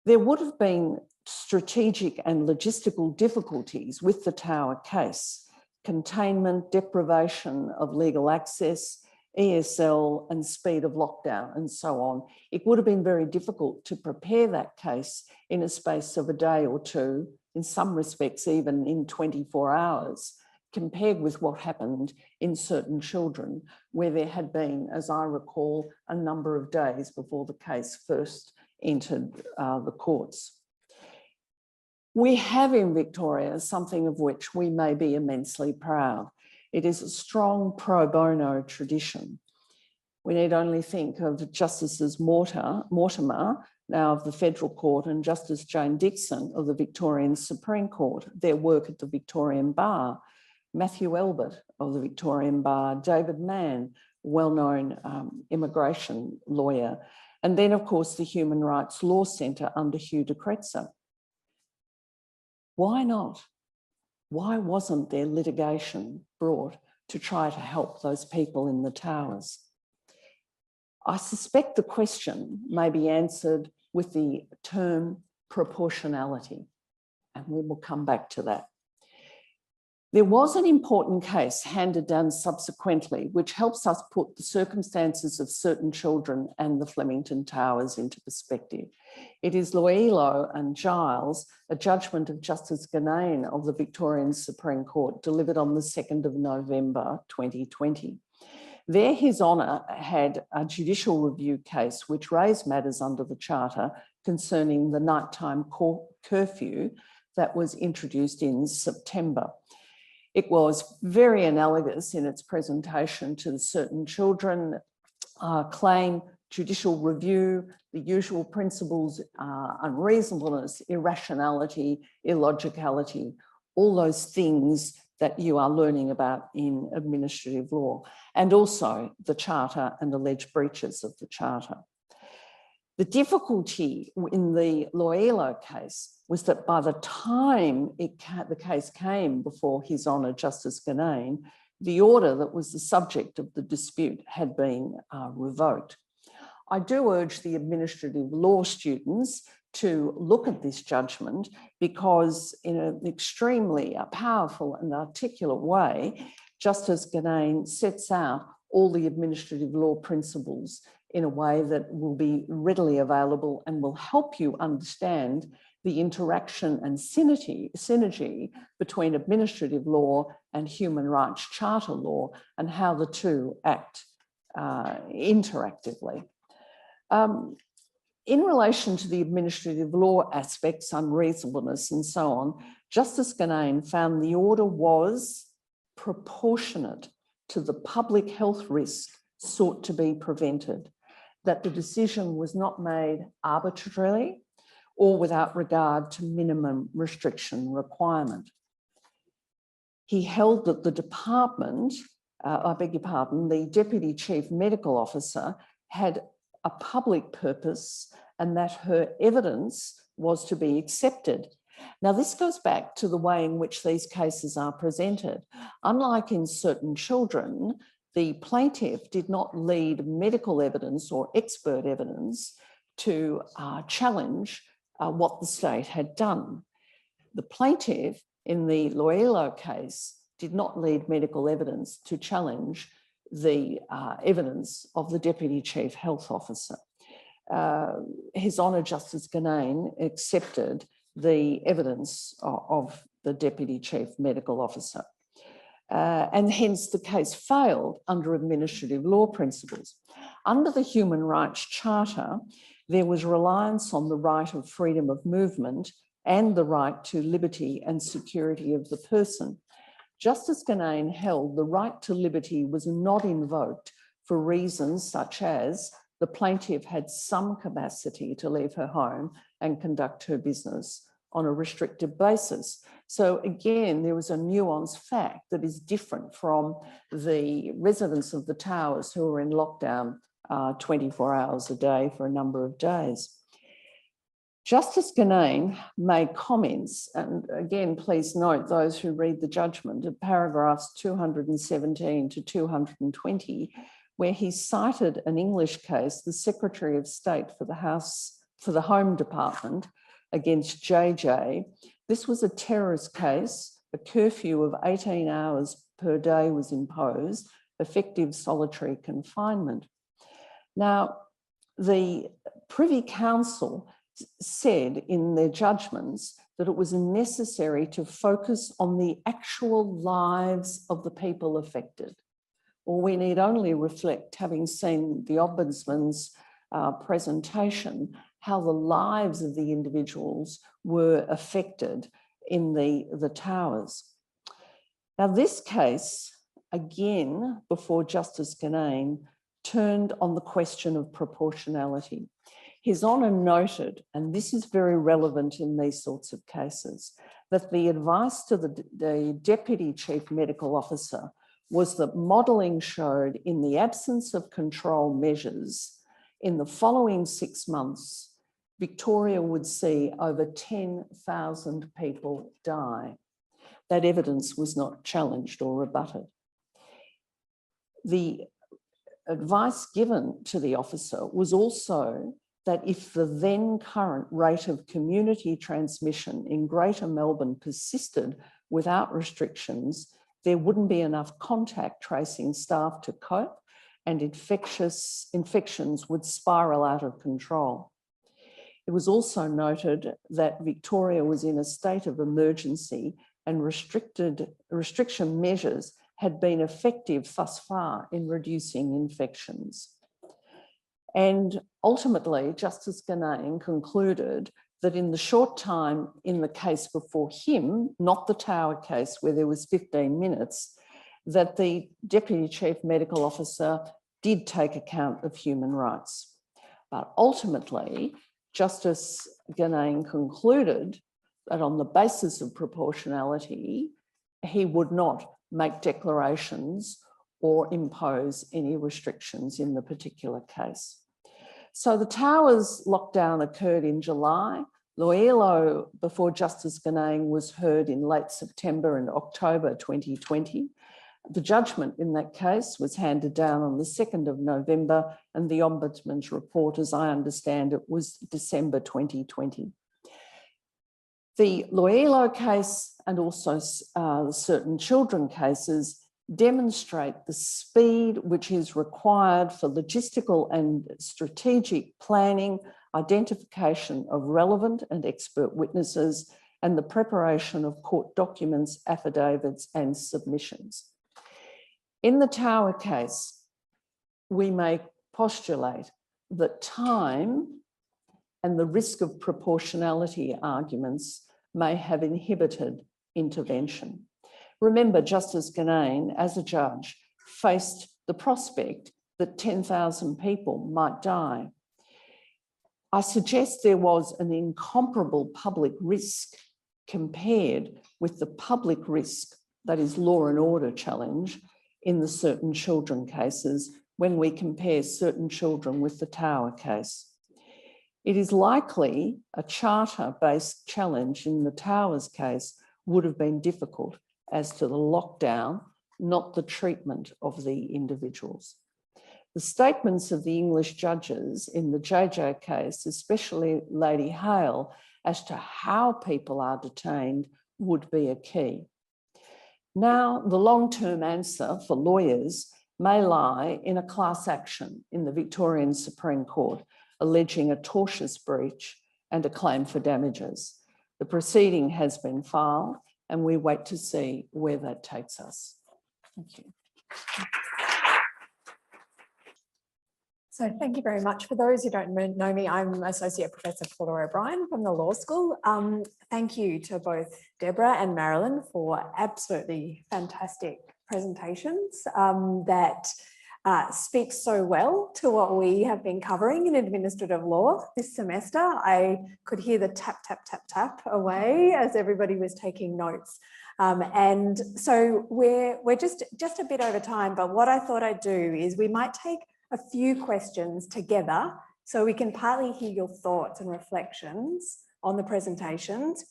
There would have been strategic and logistical difficulties with the Tower case, containment, deprivation of legal access, ESL and speed of lockdown and so on. It would have been very difficult to prepare that case in a space of a day or two, in some respects even in 24 hours, compared with what happened in certain children, where there had been, as I recall, a number of days before the case first entered the courts. We have in Victoria something of which we may be immensely proud. It is a strong pro bono tradition. We need only think of Justices Mortimer, now of the Federal Court, and Justice Jane Dixon of the Victorian Supreme Court, their work at the Victorian Bar, Matthew Elbert of the Victorian Bar, David Mann, well-known immigration lawyer, and then, of course, the Human Rights Law Centre under Hugh de Kretser. Why not? Why wasn't there litigation brought to try to help those people in the towers? I suspect the question may be answered with the term proportionality, and we will come back to that. There was an important case handed down subsequently, which helps us put the circumstances of certain children and the Flemington Towers into perspective. It is Loielo and Giles, a judgment of Justice Ganane of the Victorian Supreme Court, delivered on the 2nd of November 2020. There, His Honour had a judicial review case which raised matters under the Charter concerning the nighttime curfew that was introduced in September. It was very analogous in its presentation to the certain children claim, judicial review, the usual principles, unreasonableness, irrationality, illogicality, all those things that you are learning about in administrative law, and also the Charter and alleged breaches of the Charter. The difficulty in the Loielo case was that by the time the case came before His Honour Justice Ganane, the order that was the subject of the dispute had been revoked. I do urge the administrative law students to look at this judgment, because in an extremely powerful and articulate way, Justice Ganane sets out all the administrative law principles in a way that will be readily available and will help you understand the interaction and synergy between administrative law and human rights charter law, and how the two act interactively. In relation to the administrative law aspects, unreasonableness and so on, Justice Ganane found the order was proportionate to the public health risk sought to be prevented, that the decision was not made arbitrarily or without regard to minimum restriction requirement. He held that the department, the Deputy Chief Medical Officer had a public purpose and that her evidence was to be accepted. Now, this goes back to the way in which these cases are presented. Unlike in certain children, the plaintiff did not lead medical evidence or expert evidence to challenge what the state had done. The plaintiff in the Loielo case did not lead medical evidence to challenge the evidence of the Deputy Chief Health Officer. His Honour Justice Ganane accepted the evidence of the Deputy Chief Medical Officer. And hence the case failed under administrative law principles. Under the Human Rights Charter, there was reliance on the right of freedom of movement and the right to liberty and security of the person. Justice Ganane held the right to liberty was not invoked for reasons such as the plaintiff had some capacity to leave her home and conduct her business on a restricted basis. So again, there was a nuanced fact that is different from the residents of the towers who were in lockdown 24 hours a day for a number of days. Justice Ganane made comments, and again, please note those who read the judgment of paragraphs 217 to 220, where he cited an English case, the Secretary of State for the Home Department against JJ. This was a terrorist case. A curfew of 18 hours per day was imposed, effective solitary confinement. Now, the Privy Council said in their judgments that it was necessary to focus on the actual lives of the people affected. Or we need only reflect, having seen the Ombudsman's presentation, how the lives of the individuals were affected in the towers. Now, this case, again, before Justice Ganane, turned on the question of proportionality. His Honour noted, and this is very relevant in these sorts of cases, that the advice to the Deputy Chief Medical Officer was that modelling showed, in the absence of control measures, in the following 6 months, Victoria would see over 10,000 people die. That evidence was not challenged or rebutted. The advice given to the officer was also that if the then current rate of community transmission in Greater Melbourne persisted without restrictions, there wouldn't be enough contact tracing staff to cope, and infections would spiral out of control. It was also noted that Victoria was in a state of emergency and restriction measures had been effective thus far in reducing infections. And ultimately, Justice Ganane concluded that in the short time in the case before him, not the Tower case where there was 15 minutes, that the Deputy Chief Medical Officer did take account of human rights. But ultimately, Justice Ganane concluded that on the basis of proportionality, he would not make declarations or impose any restrictions in the particular case. So the Towers lockdown occurred in July. Loielo, before Justice Ganane, was heard in late September and October 2020. The judgment in that case was handed down on the 2nd of November, and the Ombudsman's report, as I understand it, was December 2020. The Loielo case and also certain children cases demonstrate the speed which is required for logistical and strategic planning, identification of relevant and expert witnesses, and the preparation of court documents, affidavits, and submissions. In the Tower case, we may postulate that time and the risk of proportionality arguments may have inhibited intervention. Remember, Justice Ganane, as a judge, faced the prospect that 10,000 people might die. I suggest there was an incomparable public risk compared with the public risk, that is law and order challenge, in the certain children cases when we compare certain children with the Tower case. It is likely a charter-based challenge in the Towers case would have been difficult as to the lockdown, not the treatment of the individuals. The statements of the English judges in the JJ case, especially Lady Hale, as to how people are detained would be a key. Now, the long-term answer for lawyers may lie in a class action in the Victorian Supreme Court, alleging a tortious breach and a claim for damages. The proceeding has been filed, and we wait to see where that takes us. Thank you. So thank you very much. For those who don't know me, I'm Associate Professor Paula O'Brien from the Law School. Thank you to both Deborah and Marilyn for absolutely fantastic presentations that speak so well to what we have been covering in administrative law this semester. I could hear the tap, tap, tap, tap away as everybody was taking notes. And so we're just a bit over time, but what I thought I'd do is we might take a few questions together so we can partly hear your thoughts and reflections on the presentations,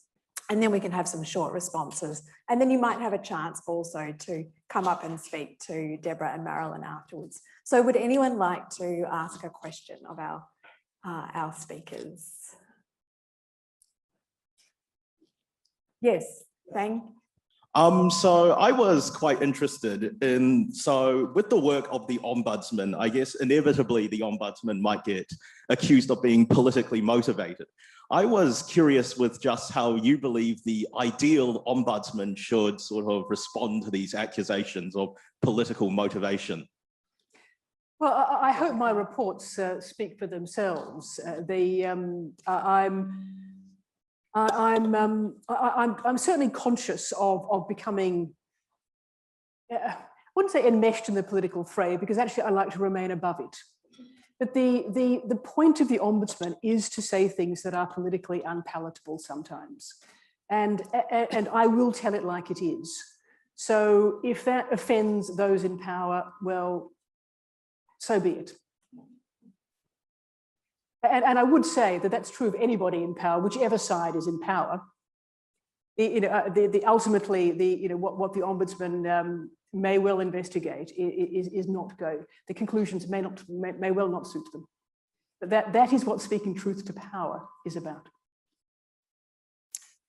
and then we can have some short responses. And then you might have a chance also to come up and speak to Deborah and Marilyn afterwards. So would anyone like to ask a question of our speakers? Yes, thank you. So I was quite interested in, so with the work of the Ombudsman, I guess inevitably the Ombudsman might get accused of being politically motivated. I was curious with just how you believe the ideal Ombudsman should sort of respond to these accusations of political motivation. Well, I hope my reports speak for themselves. I'm certainly conscious of becoming, I wouldn't say enmeshed in the political fray, because actually I like to remain above it. But the point of the Ombudsman is to say things that are politically unpalatable sometimes. And I will tell it like it is. So if that offends those in power, well, so be it. And I would say that that's true of anybody in power, whichever side is in power. Ultimately, what the Ombudsman may well investigate is not go. The conclusions may well not suit them. But that is what speaking truth to power is about.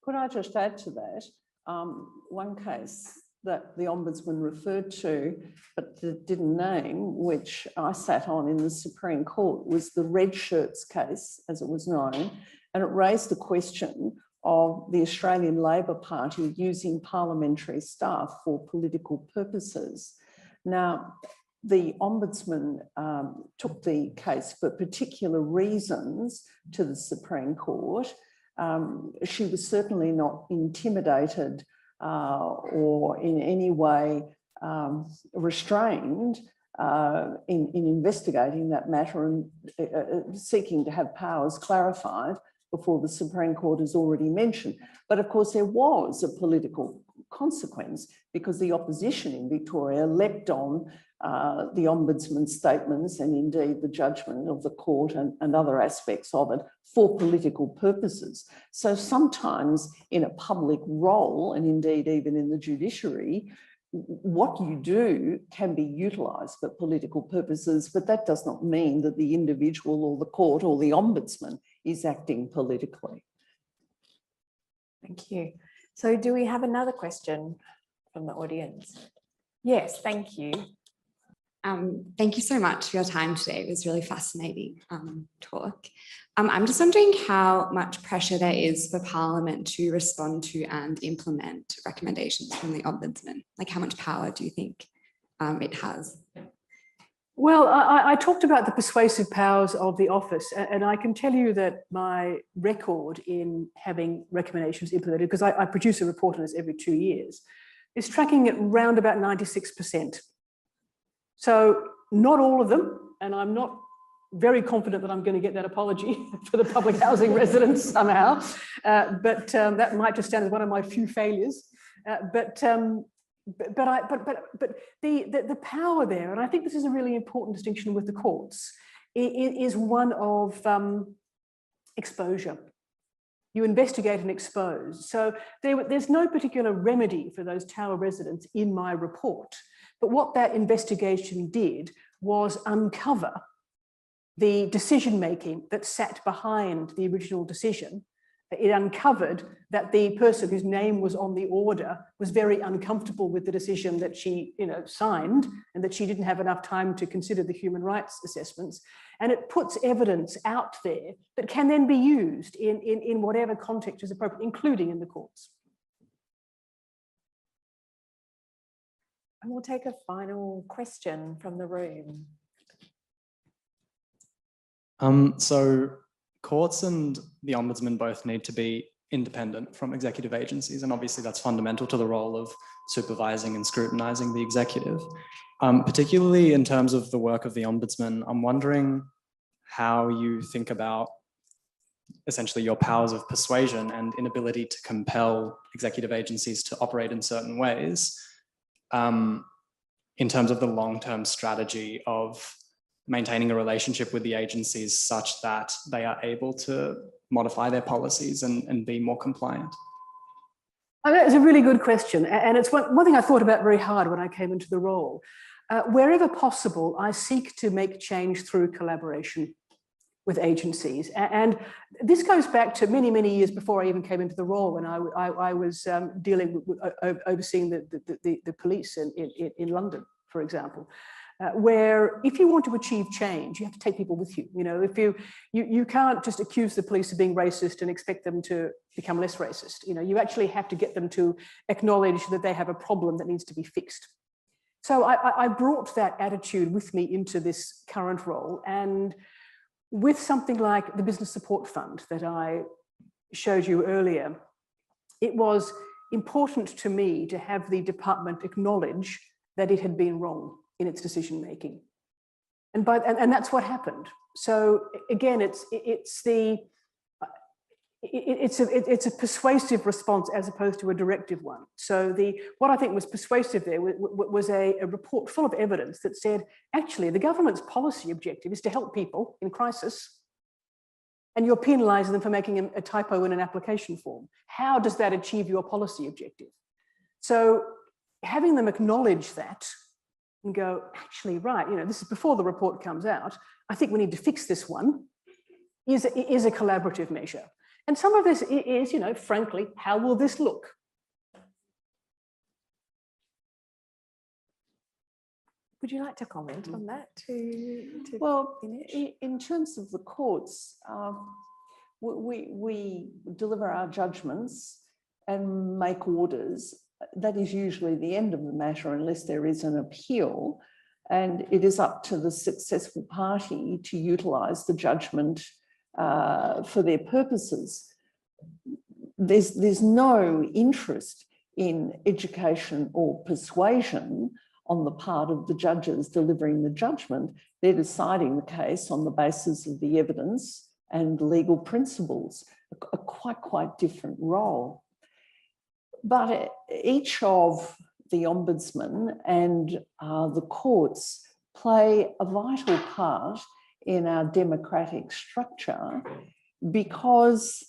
Could I just add to that? One case that the Ombudsman referred to, but didn't name, which I sat on in the Supreme Court, was the Red Shirts case, as it was known, and it raised the question of the Australian Labor Party using parliamentary staff for political purposes. Now, the Ombudsman took the case for particular reasons to the Supreme Court. She was certainly not intimidated or in any way restrained in investigating that matter and seeking to have powers clarified before the Supreme Court has already mentioned. But of course, there was a political consequence because the opposition in Victoria leapt on the Ombudsman's statements and indeed the judgment of the court and other aspects of it for political purposes. So sometimes in a public role, and indeed even in the judiciary, what you do can be utilised for political purposes, but that does not mean that the individual or the court or the Ombudsman is acting politically. Thank you. So do we have another question from the audience? Yes, thank you. Thank you so much for your time today. It was really fascinating talk. I'm just wondering how much pressure there is for Parliament to respond to and implement recommendations from the Ombudsman. Like, how much power do you think it has? Well, I talked about the persuasive powers of the office, and I can tell you that my record in having recommendations implemented, because I produce a report on this every 2 years, is tracking at around about 96%. So not all of them, and I'm not very confident that I'm going to get that apology for the public housing residents somehow, but that might just stand as one of my few failures. But the power there, and I think this is a really important distinction with the courts, is one of exposure. You investigate and expose. So there's no particular remedy for those tower residents in my report. But what that investigation did was uncover the decision-making that sat behind the original decision. It uncovered that the person whose name was on the order was very uncomfortable with the decision that she signed, and that she didn't have enough time to consider the human rights assessments. And it puts evidence out there that can then be used in whatever context is appropriate, including in the courts. And we'll take a final question from the room. So courts and the Ombudsman both need to be independent from executive agencies, and obviously that's fundamental to the role of supervising and scrutinising the executive. Particularly in terms of the work of the Ombudsman, I'm wondering how you think about essentially your powers of persuasion and inability to compel executive agencies to operate in certain ways, in terms of the long-term strategy of maintaining a relationship with the agencies such that they are able to modify their policies and be more compliant? It's a really good question. And it's one thing I thought about very hard when I came into the role. Wherever possible, I seek to make change through collaboration. with agencies. And this goes back to many, many years before I even came into the role, when I was dealing with overseeing the police in London, for example. Where if you want to achieve change, you have to take people with you. You know, if you can't just accuse the police of being racist and expect them to become less racist. You know, you actually have to get them to acknowledge that they have a problem that needs to be fixed. So I brought that attitude with me into this current role, and with something like the Business Support Fund that I showed you earlier, it was important to me to have the department acknowledge that it had been wrong in its decision making, and that's what happened. So again, it's a persuasive response as opposed to a directive one. So what I think was persuasive there was a report full of evidence that said, actually, the government's policy objective is to help people in crisis, and you're penalising them for making a typo in an application form. How does that achieve your policy objective? So having them acknowledge that and go, actually, right, you know, this is before the report comes out, I think we need to fix this one, is a collaborative measure. And some of this is, you know, frankly, how will this look? Would you like to comment on that Well, finish? in terms of the courts, we deliver our judgments and make orders. That is usually the end of the matter unless there is an appeal, and it is up to the successful party to utilise the judgment for their purposes. There's no interest in education or persuasion on the part of the judges delivering the judgment. They're deciding the case on the basis of the evidence and legal principles, a quite different role. But each of the ombudsman and the courts play a vital part in our democratic structure, because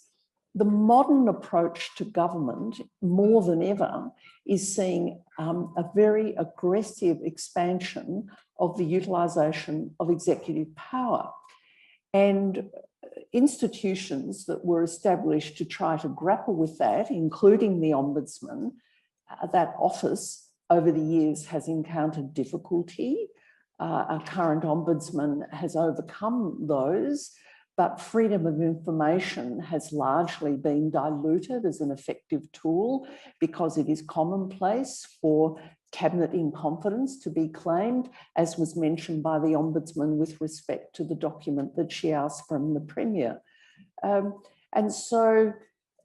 the modern approach to government, more than ever, is seeing a very aggressive expansion of the utilisation of executive power. And institutions that were established to try to grapple with that, including the Ombudsman, that office over the years has encountered difficulty. Our current Ombudsman has overcome those, but freedom of information has largely been diluted as an effective tool because it is commonplace for cabinet in confidence to be claimed, as was mentioned by the Ombudsman with respect to the document that she asked from the Premier. And so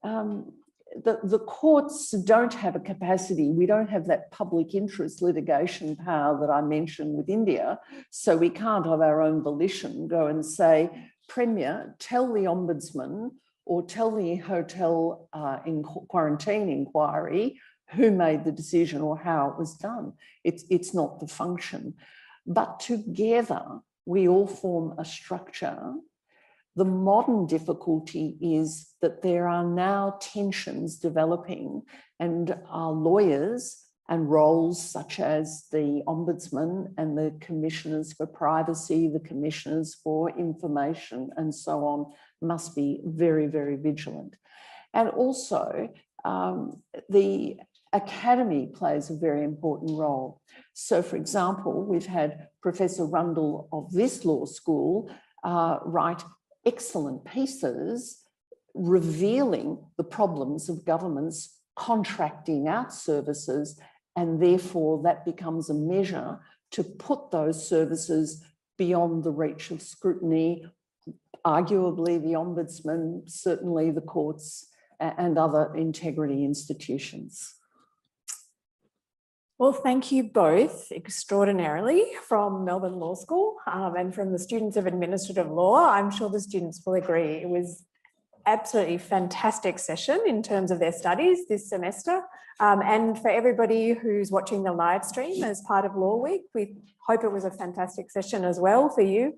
the courts don't have a capacity. We don't have that public interest litigation power that I mentioned with India. So we can't of our own volition go and say, Premier, tell the Ombudsman or tell the hotel in quarantine inquiry who made the decision or how it was done. It's not the function. But together, we all form a structure. The modern difficulty is that there are now tensions developing, and our lawyers and roles such as the Ombudsman and the Commissioners for Privacy, the Commissioners for Information and so on must be very, very vigilant. And also the Academy plays a very important role. So for example, we've had Professor Rundle of this law school write excellent pieces revealing the problems of governments contracting out services, and therefore that becomes a measure to put those services beyond the reach of scrutiny, arguably the Ombudsman, certainly the courts and other integrity institutions. Well, thank you both extraordinarily from Melbourne Law School and from the students of administrative law. I'm sure the students will agree it was absolutely fantastic session in terms of their studies this semester. And for everybody who's watching the live stream as part of Law Week, we hope it was a fantastic session as well for you.